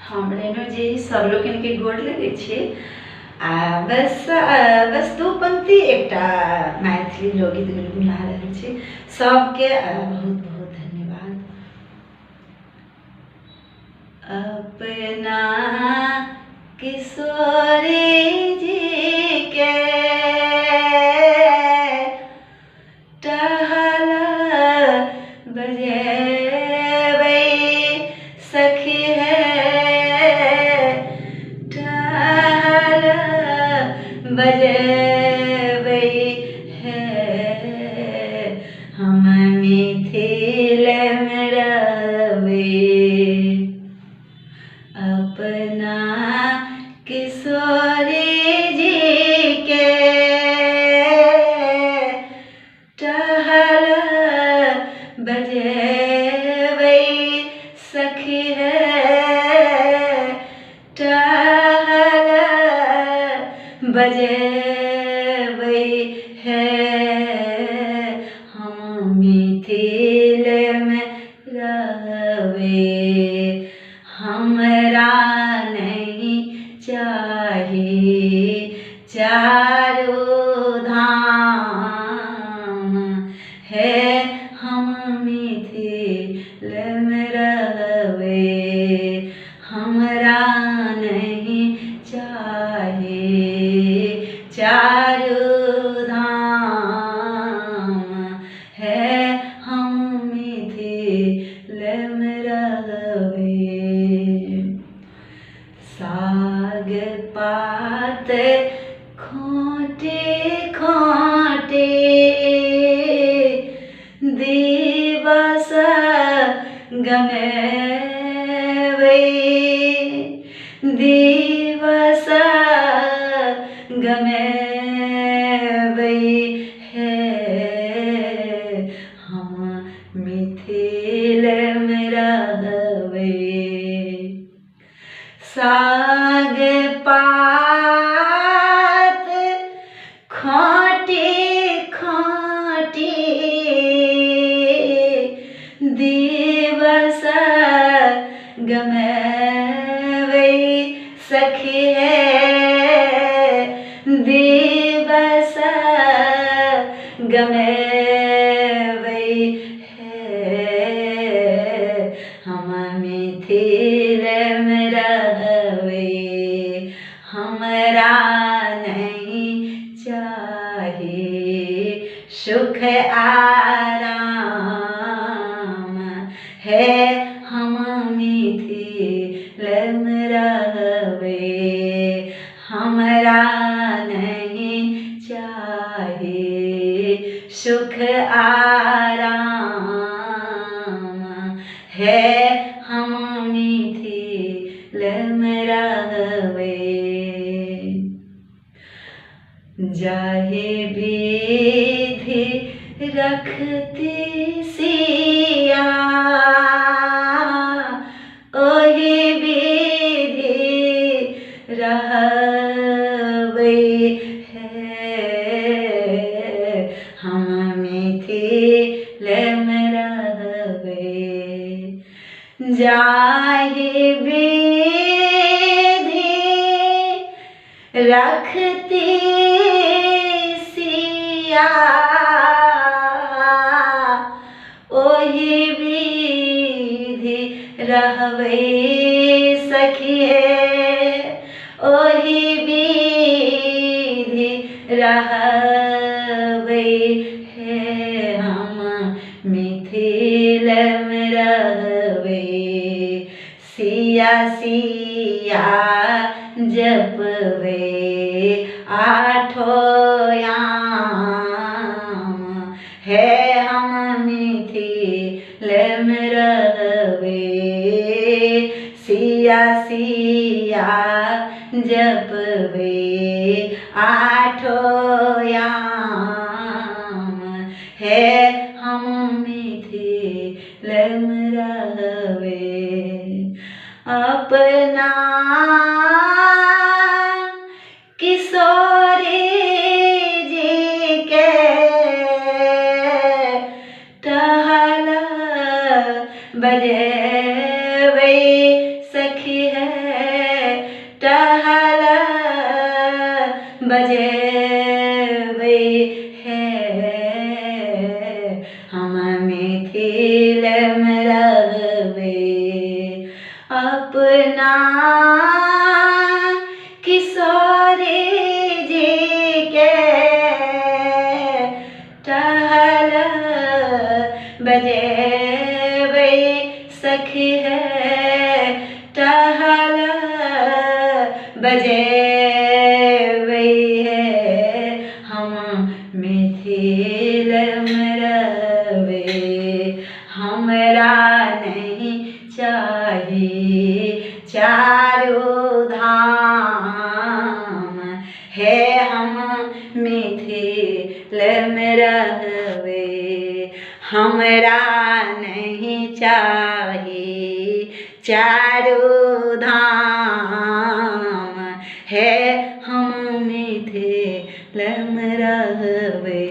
हमरे जे सब लोग के गोर लगे छे। बस दो पंक्ति एकटा मैथिली लोकगीत गुनगुना रहल छी। सबके बहुत बहुत धन्यवाद। अपना किशोरी जी के टहल बजेबै सखी बजेबै है हम मिथिल में रहबै। अपना किशोरी जी के टहल बजेबै सखी टहल बजेबै है हम मिथिल में रहबै। हमरा नहीं चाहिए चारो धाम है हम मिथिल में रहबै। हमरा नहीं चाहिए चारो धाम है हम मिथिल में रहबै। साग पात खोटे खोटे दिवस गमेबै दिवस गमेबै है हम मिथिल में रहबै। साग पात खोटी खोटी दिवस गमेबै सखी दिवस गमेबै है हम मिथिल में रहबै। हमरा नहीं चाहिए सुख आराम है हम मिथिल में रहबै। हमरा नहीं चाहिए सुख आराम है हम मिथिल में रहबै। जाहि विधि रखती सिया ओहि विधि रहबै है हम मिथिल में रहबै। जाहि विधि रखती सिया ओहि विधि रहबै सखी ओहि विधि रहबै है हम मिथिल में रहबै। सिया सिया जपबै आठो याम है हम मिथिल में रहबै। सिया सिया जपबै आठो याम है हम मिथिल में रहबै। अपना किशोरी जी के टहल बजेबै सखी है अपना किशोरी जी के टहल बजेबै सखी है टहल बजेबै है हम मिथिल में रहबै हमरा नहीं चाहिए चारों धाम है हम मिथिल में रहबै हमरा नहीं चाहिए चारों धाम है हम मिथिल में रहबै।